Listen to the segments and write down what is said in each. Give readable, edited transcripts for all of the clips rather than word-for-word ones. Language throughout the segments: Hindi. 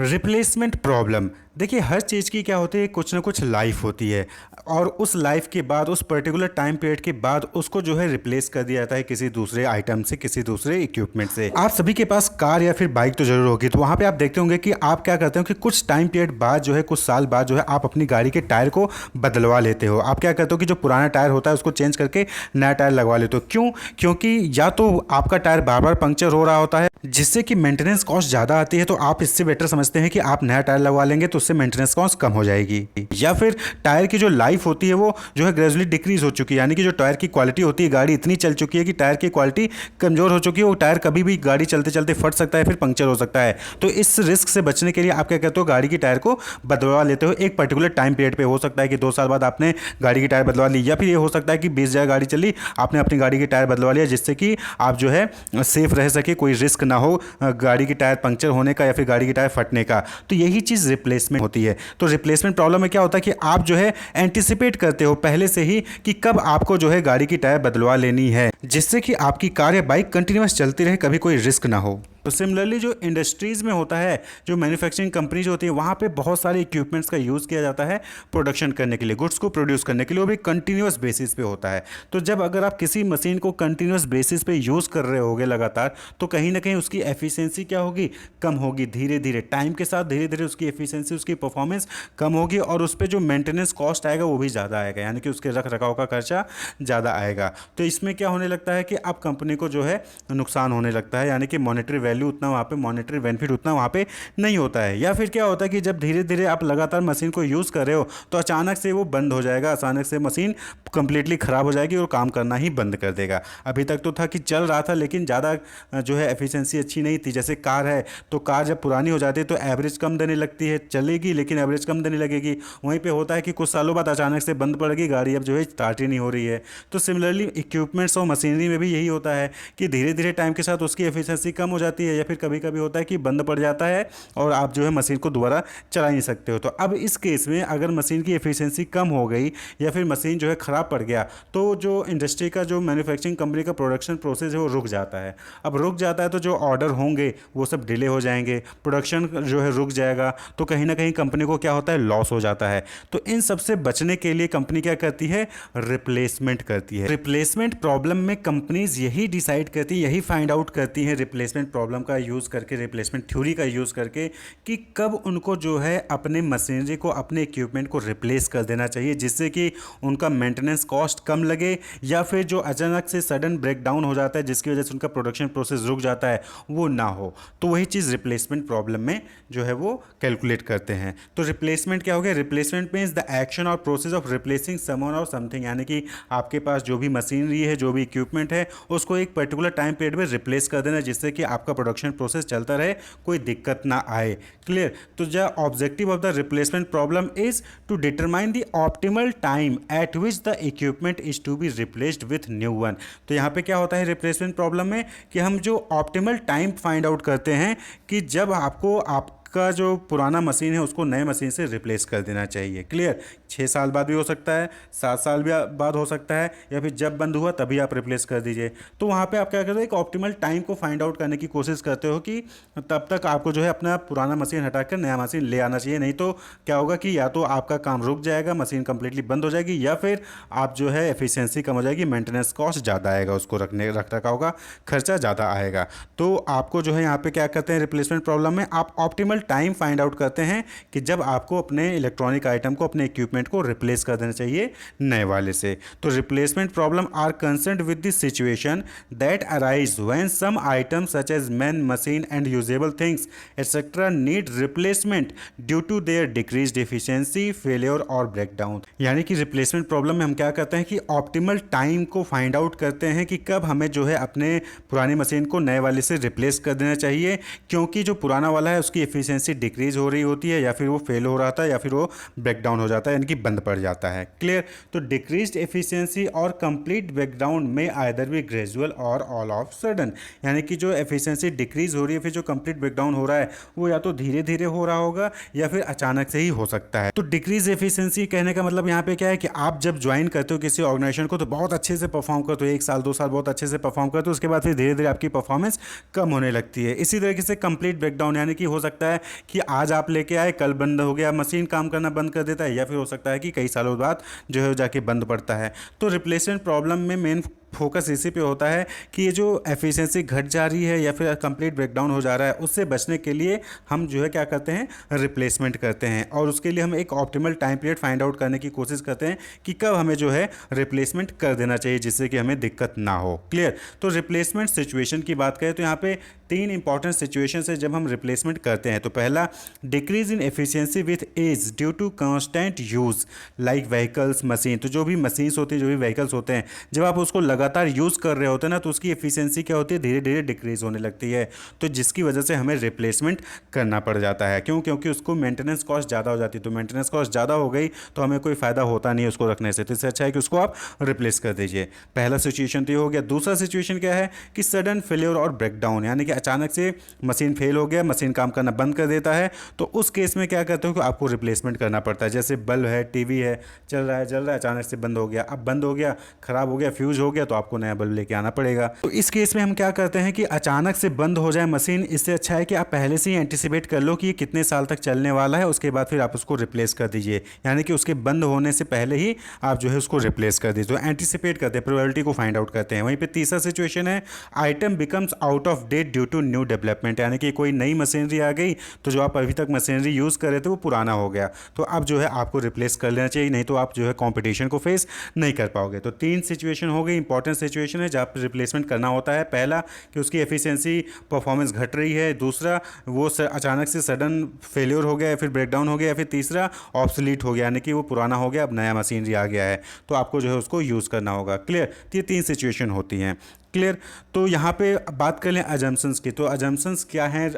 Replacement problem. देखिए, हर चीज़ की क्या होती है, कुछ ना कुछ लाइफ होती है और उस लाइफ के बाद, उस पर्टिकुलर टाइम पीरियड के बाद उसको जो है रिप्लेस कर दिया जाता है किसी दूसरे आइटम से, किसी दूसरे इक्विपमेंट से। आप सभी के पास कार या फिर बाइक तो जरूर होगी, तो वहाँ पे आप देखते होंगे कि आप क्या करते हो कि कुछ टाइम पीरियड बाद जो है, कुछ साल बाद जो है, आप अपनी गाड़ी के टायर को बदलवा लेते हो। आप क्या करते हो कि जो पुराना टायर होता है उसको चेंज करके नया टायर लगवा लेते हो। क्यों? क्योंकि या तो आपका टायर बार बार पंक्चर हो रहा होता है, जिससे कि मेंटेनेंस कॉस्ट ज़्यादा आती है, तो आप इससे बेटर समझते हैं कि आप नया टायर लगवा लेंगे तो उससे मेंटेनेंस कॉस्ट कम हो जाएगी। या फिर टायर की जो लाइफ होती है वो जो है ग्रेजुअली डिक्रीज हो चुकी है, यानी कि जो टायर की क्वालिटी होती है, गाड़ी इतनी चल चुकी है कि टायर की क्वालिटी कमज़ोर हो चुकी है, वो टायर कभी भी गाड़ी चलते चलते फट सकता है, फिर पंक्चर हो सकता है। तो इस रिस्क से बचने के लिए आप क्या कहते हो, गाड़ी की टायर को बदलवा लेते हो एक पर्टिकुलर टाइम पीरियड पे। हो सकता है कि 2 साल बाद आपने गाड़ी की टायर बदलवा ली, या फिर ये हो सकता है कि 20 जगह गाड़ी चली, आपने अपनी गाड़ी की टायर बदलवा लिया, जिससे कि आप जो है सेफ रह सके, कोई रिस्क ना हो गाड़ी की टायर पंक्चर होने का या फिर गाड़ी की टायर फटने का। तो यही चीज़ रिप्लेसमेंट होती है। तो रिप्लेसमेंट प्रॉब्लम में क्या होता है कि आप जो है एंटिसिपेट करते हो पहले से ही कि कब आपको जो है गाड़ी की टायर बदलवा लेनी है, जिससे कि आपकी कार या बाइक कंटिन्यूअस चलती रहे, कभी कोई रिस्क ना हो। तो सिमिलरली जो इंडस्ट्रीज़ में होता है, जो मैन्युफैक्चरिंग कंपनीज होती है, वहाँ पे बहुत सारे इक्विपमेंट्स का यूज़ किया जाता है प्रोडक्शन करने के लिए, गुड्स को प्रोड्यूस करने के लिए, वो भी कंटिन्यूअस बेसिस पे होता है। तो जब अगर आप किसी मशीन को कंटिन्यूअस बेसिस पे यूज़ कर रहे होगे लगातार, तो कहीं ना कहीं उसकी एफिशिएंसी क्या होगी, कम होगी। धीरे धीरे टाइम के साथ धीरे धीरे उसकी एफिशिएंसी, उसकी परफॉर्मेंस कम होगी और उस पर जो मेंटेनेंस कॉस्ट आएगा वो भी ज़्यादा आएगा, यानी कि उसके रख रखाव का खर्चा ज़्यादा आएगा। तो इसमें क्या होने लगता है कि अब कंपनी को जो है नुकसान होने लगता है, यानी कि मॉनेटरी वैल्यू उतना वहाँ पे, मॉनेटरी बेनिफिट उतना वहाँ पे नहीं होता है। या फिर क्या होता है कि जब धीरे धीरे आप लगातार मशीन को यूज़ कर रहे हो तो अचानक से वो बंद हो जाएगा, अचानक से मशीन कंप्लीटली ख़राब हो जाएगी और काम करना ही बंद कर देगा। अभी तक तो था कि चल रहा था, लेकिन ज़्यादा जो है एफिशिएंसी अच्छी नहीं थी। जैसे कार है, तो कार जब पुरानी हो जाती है तो एवरेज कम देने लगती है, चलेगी लेकिन एवरेज कम देने लगेगी। वहीं पे होता है कि कुछ सालों बाद अचानक से बंद पड़ेगी गाड़ी, अब जो है स्टार्ट ही नहीं हो रही है। तो सिमिलरली इक्विपमेंट्स और मशीनरी में भी यही होता है कि धीरे धीरे टाइम के साथ उसकी एफिशिएंसी कम हो जाती है, या फिर कभी कभी होता है कि बंद पड़ जाता है और आप जो है मशीन को दोबारा चला नहीं सकते हो। तो अब इस केस में अगर मशीन की एफिशिएंसी कम हो गई या फिर मशीन जो है ख़राब पड़ गया, तो जो इंडस्ट्री का, जो मैन्युफैक्चरिंग कंपनी का प्रोडक्शन प्रोसेस है वो रुक जाता है। अब रुक जाता है तो जो ऑर्डर होंगे वो सब डिले हो जाएंगे, प्रोडक्शन जो है रुक जाएगा, तो कहीं ना कहीं कंपनी को क्या होता है, लॉस हो जाता है। तो इन सब से बचने के लिए कंपनी क्या करती है, रिप्लेसमेंट करती है। रिप्लेसमेंट प्रॉब्लम में कंपनीज यही डिसाइड करती है, यही फाइंड आउट करती है रिप्लेसमेंट प्रॉब्लम का यूज़ करके, रिप्लेसमेंट थ्योरी का यूज़ करके, कि कब उनको जो है अपने मशीनरी को, अपने इक्विपमेंट को रिप्लेस कर देना चाहिए, जिससे कि उनका मेंटेनेंस कॉस्ट कम लगे, या फिर जो अचानक से सडन ब्रेकडाउन हो जाता है जिसकी वजह से उनका प्रोडक्शन प्रोसेस रुक जाता है, वो ना हो। तो वही चीज़ रिप्लेसमेंट प्रॉब्लम में जो है वो कैलकुलेट करते हैं। तो रिप्लेसमेंट क्या हो गया, रिप्लेसमेंट मीन्स द एक्शन और प्रोसेस ऑफ रिप्लेसिंग समवन और समथिंग, यानी कि आपके पास जो भी मशीनरी है, जो भी इक्विपमेंट है, उसको एक पर्टिकुलर टाइम पीरियड में रिप्लेस कर देना, जिससे कि आपका प्रोडक्शन प्रोसेस चलता रहे, कोई दिक्कत ना आए। क्लियर? तो जो objective of the replacement problem is to determine the optimal time at which the equipment is to be replaced with new one. तो यहाँ पे क्या होता है रिप्लेसमेंट प्रॉब्लम में, कि हम जो ऑप्टिमल टाइम फाइंड आउट करते हैं कि जब आपको आपका जो पुराना मशीन है उसको नए मशीन से रिप्लेस कर देना चाहिए। क्लियर? 6 साल बाद भी हो सकता है, 7 साल भी बाद हो सकता है, या फिर जब बंद हुआ तभी आप रिप्लेस कर दीजिए। तो वहाँ पे आप क्या करते हो, एक ऑप्टिमल टाइम को फाइंड आउट करने की कोशिश करते हो कि तब तक आपको जो है अपना पुराना मशीन हटाकर नया मशीन ले आना चाहिए। नहीं तो क्या होगा कि या तो आपका काम रुक जाएगा, मशीन कंप्लीटली बंद हो जाएगी, या फिर आप जो है एफिशिएंसी कम हो जाएगी, मेंटेनेंस कॉस्ट ज़्यादा आएगा, उसको रख रखाव का खर्चा ज़्यादा आएगा। तो आपको जो है यहाँ पे क्या करते हैं, रिप्लेसमेंट प्रॉब्लम में आप ऑप्टिमल टाइम फाइंड आउट करते हैं कि जब आपको अपने इलेक्ट्रॉनिक आइटम को, अपने इक्विपमेंट को रिप्लेस कर देना चाहिए नए वाले से। तो replacement problem are concerned with the situation that arise when some item such as man, machine and usable things etcetera need replacement due to their decreased efficiency, failure और ब्रेकडाउन। यानी कि रिप्लेसमेंट प्रॉब्लम में हम क्या करते हैं कि ऑप्टिमल टाइम को फाइंड आउट करते हैं कि कब हमें जो है अपने पुरानी मशीन को नए वाले से रिप्लेस कर देना चाहिए, क्योंकि जो पुराना वाला है उसकी एफिशिएंसी डिक्रीज हो रही होती है, या फिर वो फेल हो रहा था, या फिर वो ब्रेकडाउन हो जाता है, यानी कि बंद पड़ जाता है। क्लियर? तो डिक्रीज्ड एफिशिएंसी और कंप्लीट ब्रेकडाउन में आइदर भी ग्रेजुअल और ऑल ऑफ सडन, यानी कि जो एफिशिएंसी डिक्रीज हो रही है, फिर जो कंप्लीट ब्रेकडाउन हो रहा है वो या तो धीरे धीरे हो रहा होगा या फिर अचानक से ही हो सकता है। तो डिक्रीज एफिशिएंसी कहने का मतलब यहाँ पे क्या है कि आप जब ज्वाइन करते हो किसी ऑर्गेनाइजेशन को तो बहुत अच्छे से परफॉर्म करते हो, 1 साल 2 साल बहुत अच्छे से परफॉर्म करते हो, उसके बाद फिर धीरे धीरे आपकी परफॉर्मेंस कम होने लगती है। इसी तरीके से कंप्लीट ब्रेकडाउन, यानी कि हो सकता है है कि आज आप लेके आए, कल बंद हो गया, मशीन काम करना बंद कर देता है, या फिर हो सकता है कि कई सालों बाद जो है जाके बंद पड़ता है। तो रिप्लेसमेंट प्रॉब्लम में मेन फोकस इसी पे होता है कि ये जो एफिशिएंसी घट जा रही है या फिर कंप्लीट ब्रेकडाउन हो जा रहा है, उससे बचने के लिए हम जो है क्या करते हैं, रिप्लेसमेंट करते हैं। और उसके लिए हम एक optimal time period find out करने की कोशिश करते हैं कि कब हमें जो है रिप्लेसमेंट कर देना चाहिए जिससे कि हमें दिक्कत ना हो। क्लियर। तो रिप्लेसमेंट सिचुएशन की बात करें तो यहाँ पे तीन इंपॉर्टेंट सिचुएशन है जब हम रिप्लेसमेंट करते हैं। तो पहला, decrease in efficiency with age due to constant use like vehicles machine. तो जो भी मशीन्स होती है, जो भी व्हीकल्स होते हैं, जब आप उसको लगातार यूज़ कर रहे होते हैं ना, तो उसकी एफिशिएंसी क्या होती है, धीरे धीरे डिक्रीज होने लगती है। तो जिसकी वजह से हमें रिप्लेसमेंट करना पड़ जाता है। क्यों? क्योंकि उसको मेंटेनेंस कॉस्ट ज़्यादा हो जाती है। तो मेंटेनेंस कॉस्ट ज़्यादा हो गई तो हमें कोई फ़ायदा होता नहीं है उसको रखने से। तो इससे अच्छा है कि उसको आप रिप्लेस कर दीजिए। पहला सिचुएशन तो ये हो गया। दूसरा सिचुएशन क्या है कि सडन फेलियर और ब्रेकडाउन, यानी कि अचानक से मशीन फेल हो गया, मशीन काम करना बंद कर देता है। तो उस केस में क्या करते हो कि आपको रिप्लेसमेंट करना पड़ता है। जैसे बल्ब है, टीवी है, चल रहा है चल रहा है, अचानक से बंद हो गया। अब बंद हो गया, खराब हो गया, फ्यूज हो गया, तो आपको नया बल्ब लेके आना पड़ेगा। तो इस केस में हम क्या करते हैं कि अचानक से बंद हो जाए मशीन, इससे अच्छा है कि आप पहले से ही एंटिसिपेट कर लो कि ये कितने साल तक चलने वाला है, उसके बाद फिर आप उसको रिप्लेस कर दीजिए। यानी कि उसके बंद होने से पहले ही आप जो है उसको रिप्लेस कर दीजिए। तो एंटिसिपेट करते हैं, प्रोबेबिलिटी को फाइंड आउट करते हैं। वहीं पे तीसरा सिचुएशन है, item becomes out of date due to new development, यानी कि कोई नई मशीनरी आ गई, तो जो आप अभी तक मशीनरी यूज़ कर रहे थे वो पुराना हो गया, तो अब जो है आपको रिप्लेस कर लेना चाहिए, नहीं तो आप जो है कंपटीशन को फेस नहीं कर पाओगे। तो तीन सिचुएशन हो गई, इंपॉर्टेंट सिचुएशन है जहाँ पर रिप्लेसमेंट करना होता है। पहला कि उसकी एफिशिएंसी परफॉर्मेंस घट रही है, दूसरा वो अचानक से सडन फेलियर हो गया या फिर ब्रेकडाउन हो गया, या फिर तीसरा ऑब्सोलीट हो गया, यानी कि वो पुराना हो गया, अब नया मशीनरी आ गया है, तो आपको जो है उसको यूज़ करना होगा। क्लियर। तो ये तीन सिचुएशन होती हैं। क्लियर। तो यहाँ पे बात कर लें अजम्पशंस की। तो अजम्पशंस क्या हैं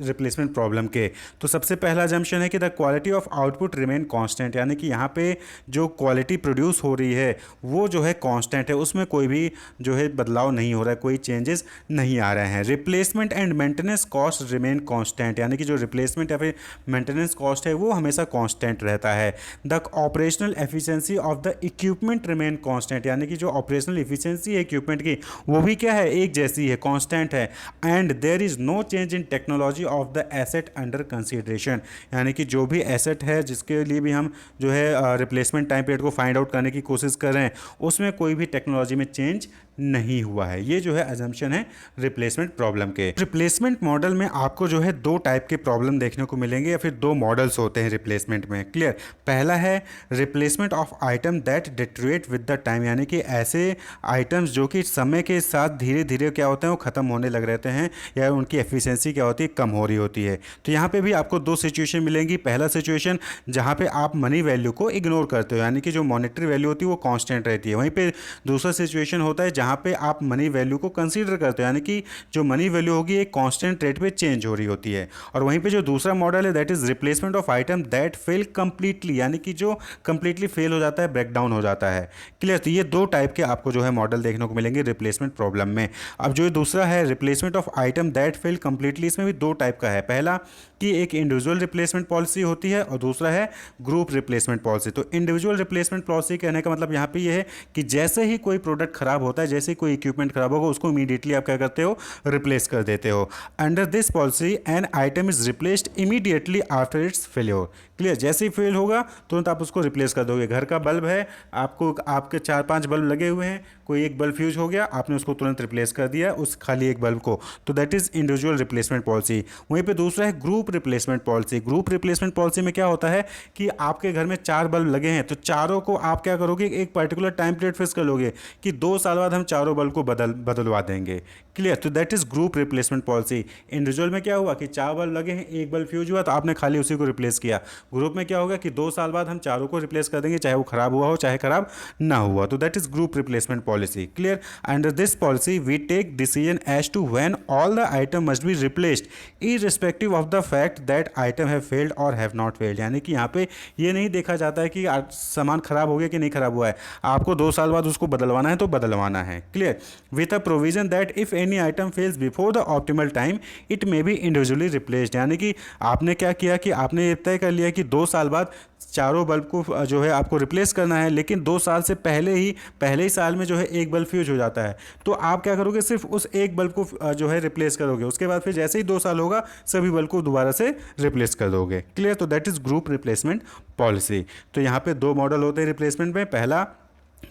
रिप्लेसमेंट प्रॉब्लम के? तो सबसे पहला अजम्पशन है कि the quality of output remain constant, यानी कि यहाँ पे जो क्वालिटी प्रोड्यूस हो रही है वो जो है कांस्टेंट है, उसमें कोई भी जो है बदलाव नहीं हो रहा है, कोई चेंजेस नहीं आ रहे हैं। Replacement and maintenance cost remain constant, यानी कि जो रिप्लेसमेंट या फिर मेंटेनेंस कॉस्ट है वो हमेशा कांस्टेंट रहता है। The operational efficiency of the equipment remain constant, यानी कि जो ऑपरेशनल एफिशिएंसी है इक्विपमेंट की वो भी क्या है, एक जैसी है, कांस्टेंट है। And there is no change in technology of the asset under consideration, यानी कि जो भी एसेट है जिसके लिए भी हम जो है रिप्लेसमेंट टाइम पीरियड को फाइंड आउट करने की कोशिश कर रहे हैं, उसमें कोई भी टेक्नोलॉजी में चेंज नहीं हुआ है। ये जो है अजम्पशन है रिप्लेसमेंट प्रॉब्लम के। रिप्लेसमेंट मॉडल में आपको जो है दो टाइप के प्रॉब्लम देखने को मिलेंगे, या फिर दो मॉडल्स होते हैं रिप्लेसमेंट में। क्लियर। पहला है replacement of item that deteriorate with the time, यानी कि ऐसे आइटम्स जो कि समय के साथ धीरे धीरे क्या होते हैं वो ख़त्म होने लग रहते हैं, या उनकी एफिशिएंसी क्या होती है, कम हो रही होती है। तो यहाँ पे भी आपको दो सिचुएशन मिलेंगी। पहला सिचुएशन जहाँ पे आप मनी वैल्यू को इग्नोर करते हो, यानी कि जो मॉनेटरी वैल्यू होती है वो कांस्टेंट रहती है। वहीं पे दूसरा सिचुएशन होता है जहाँ पे आप मनी वैल्यू को कंसीडर करते हो, यानी कि जो मनी वैल्यू होगी एक कांस्टेंट रेट पे चेंज हो रही होती है। और वहीं पे जो दूसरा मॉडल है that is replacement of item that fell completely, यानी कि जो कंप्लीटली फेल हो जाता है, ब्रेकडाउन हो जाता है। क्लियर। तो ये दो टाइप के आपको जो है मॉडल देखने को मिलेंगे रिप्लेसमेंट प्रॉब्लम में। अब जो दूसरा है replacement of item that fell completely, इसमें भी दो टाइप का है। पहला कि एक इंडिविजुअल रिप्लेसमेंट पॉलिसी होती है और दूसरा है ग्रुप रिप्लेसमेंट पॉलिसी। तो इंडिविजुअल रिप्लेसमेंट पॉलिसी कहने का मतलब यहाँ पे ये है कि जैसे ही कोई प्रोडक्ट खराब होता है, जैसे ही कोई इक्विपमेंट खराब होगा, उसको इमीडिएटली आप क्या करते हो, रिप्लेस कर देते हो। Under this policy an item is replaced immediately after it's failure. Clear. जैसे ही फेल होगा तुरंत आप उसको रिप्लेस कर दोगे। घर का बल्ब है, आपको आपके 4-5 बल्ब लगे हुए हैं, कोई एक बल्ब फ्यूज हो गया, आपने उसको तुरंत रिप्लेस कर दिया उस खाली एक बल्ब को, तो that is individual replacement policy. वहीं पे दूसरा है group replacement policy. Group replacement policy में क्या होता है कि आपके घर में 4 बल्ब लगे हैं, तो चारों को आप क्या करोगे, एक पर्टिकुलर टाइम पीरियड फिक्स कर लोगे कि 2 साल बाद हम चारों बल्ब को बदलवा देंगे। क्लियर। तो that is group replacement policy. Individual में क्या हुआ कि 4 बल्ब लगे हैं, एक बल्ब फ्यूज हुआ, तो आपने खाली उसी को रिप्लेस किया। ग्रुप में क्या होगा कि 2 साल बाद हम चारों को रिप्लेस कर देंगे, चाहे वो खराब हुआ हो चाहे खराब ना हुआ। तो that is group replacement policy. Clear. Under this policy we take decision as to when all the item must be replaced irrespective of the fact that item have failed और हैव नॉट फेल्ड, यानी कि यहाँ पे ये नहीं देखा जाता है कि सामान खराब हो गया कि नहीं खराब हुआ है, आपको 2 साल बाद उसको बदलवाना है तो बदलवाना है। Clear, with a provision that if any item fails before the optimal time it may be individually replaced. यानी कि आपने क्या किया कि आपने ये तय कर लिया कि 2 साल बाद चारों बल्ब को जो है आपको रिप्लेस करना है, लेकिन 2 साल से पहले ही साल में जो है एक बल्ब फ्यूज हो जाता है, तो आप क्या करोगे, सिर्फ उस एक बल्ब को जो है रिप्लेस करोगे। उसके बाद फिर जैसे ही 2 साल होगा सभी बल्ब को दोबारा से रिप्लेस कर दोगे। क्लियर, तो that is group replacement policy. तो यहाँ पे 2 मॉडल होते हैं रिप्लेसमेंट में, पहला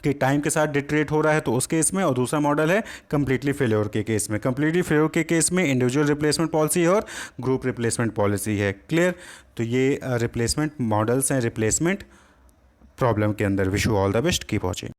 कि टाइम के साथ डिटरेट हो रहा है तो उस केस में, और दूसरा मॉडल है कंप्लीटली फेल्योर के केस में। कंप्लीटली फेल्योर के केस में इंडिविजुअल रिप्लेसमेंट पॉलिसी और ग्रुप रिप्लेसमेंट पॉलिसी है। क्लियर, तो ये रिप्लेसमेंट मॉडल्स हैं रिप्लेसमेंट प्रॉब्लम के अंदर। Wish you all the best, keep watching.